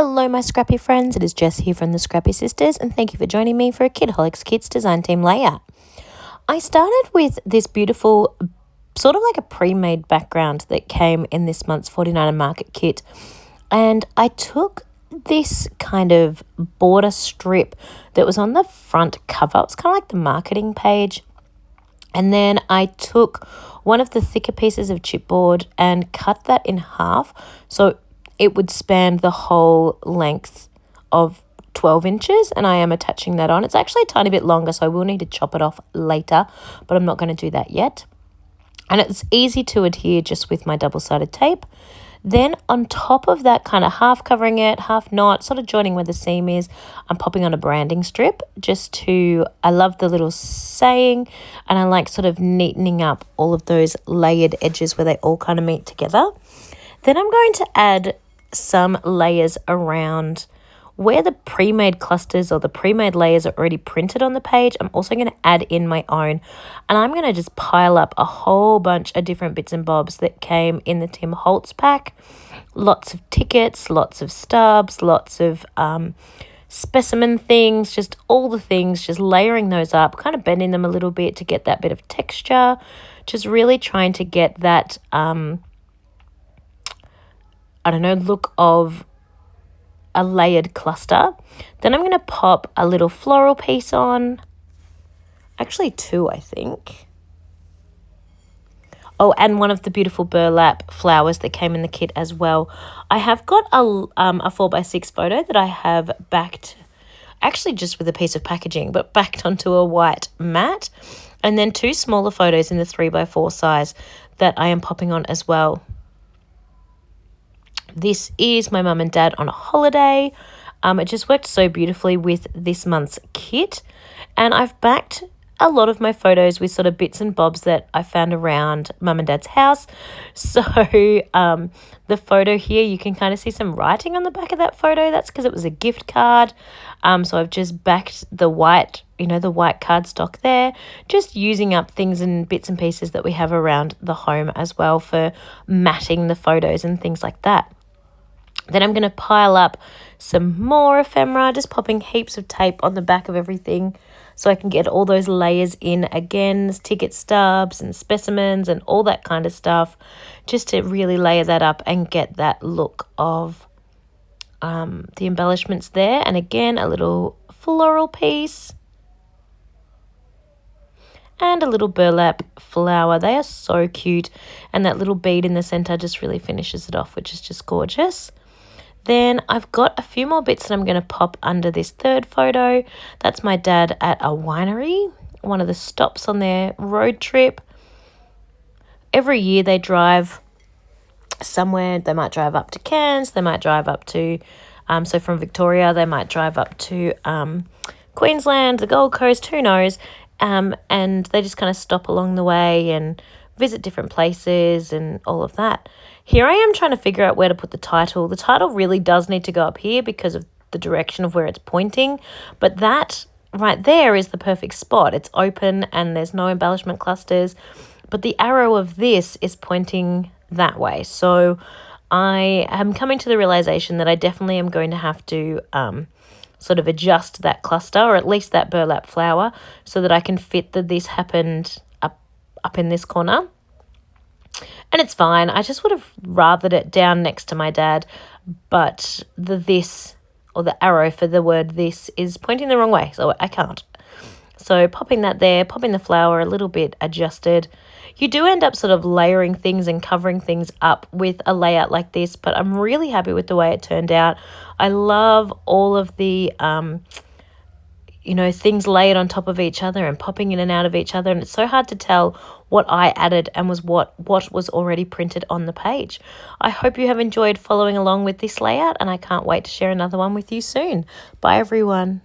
Hello my scrappy friends, it is Jess here from the Scrappy Sisters and thank you for joining me for a Kitaholic Kits design team layout. I started with this beautiful, sort of like a pre-made background that came in this month's 49 Market kit, and I took this kind of border strip that was on the front cover. It was kind of like the marketing page, and then I took one of the thicker pieces of chipboard and cut that in half so it would span the whole length of 12 inches, and I am attaching that on. It's actually a tiny bit longer, so I will need to chop it off later, but I'm not going to do that yet. And it's easy to adhere just with my double-sided tape. Then on top of that, kind of half covering it, half not, sort of joining where the seam is, I'm popping on a branding strip I love the little saying, and I like sort of neatening up all of those layered edges where they all kind of meet together. Then I'm going to add some layers around where the pre-made clusters or the pre-made layers are already printed on the page. I'm also going to add in my own, and I'm going to just pile up a whole bunch of different bits and bobs that came in the Tim Holtz pack. Lots of tickets, lots of stubs, lots of specimen things, just all the things, just layering those up, kind of bending them a little bit to get that bit of texture, just really trying to get that look of a layered cluster. Then I'm going to pop a little floral piece on, actually two, I think. Oh, and one of the beautiful burlap flowers that came in the kit as well. I have got a 4x6 photo that I have backed, actually just with a piece of packaging, but backed onto a white mat, and then two smaller photos in the 3x4 size that I am popping on as well. This is my mum and dad on a holiday. It just worked so beautifully with this month's kit. And I've backed a lot of my photos with sort of bits and bobs that I found around mum and dad's house. So the photo here, you can kind of see some writing on the back of that photo. That's because it was a gift card. So I've just backed the white, the white cardstock there, just using up things and bits and pieces that we have around the home as well for matting the photos and things like that. Then I'm going to pile up some more ephemera, just popping heaps of tape on the back of everything so I can get all those layers in again, ticket stubs and specimens and all that kind of stuff, just to really layer that up and get that look of the embellishments there. And again, a little floral piece and a little burlap flower. They are so cute, and that little bead in the center just really finishes it off, which is just gorgeous. Then I've got a few more bits that I'm going to pop under this third photo. That's my dad at a winery, one of the stops on their road trip. Every year they drive somewhere. They might drive up to Cairns, they might drive up to, so from Victoria, they might drive up to Queensland, the Gold Coast, who knows, and they just kind of stop along the way and visit different places and all of that. Here I am trying to figure out where to put the title. The title really does need to go up here because of the direction of where it's pointing, but that right there is the perfect spot. It's open and there's no embellishment clusters, but the arrow of this is pointing that way. So I am coming to the realization that I definitely am going to have to sort of adjust that cluster, or at least that burlap flower, so that I can fit the this happened up in this corner. And it's fine. I just would have rathered it down next to my dad, but the this, or the arrow for the word this, is pointing the wrong way, so I can't. So popping that there, popping the flower a little bit adjusted. You do end up sort of layering things and covering things up with a layout like this, but I'm really happy with the way it turned out. I love all of the things layered on top of each other and popping in and out of each other, and it's so hard to tell what I added and was what was already printed on the page. I hope you have enjoyed following along with this layout, and I can't wait to share another one with you soon. Bye everyone.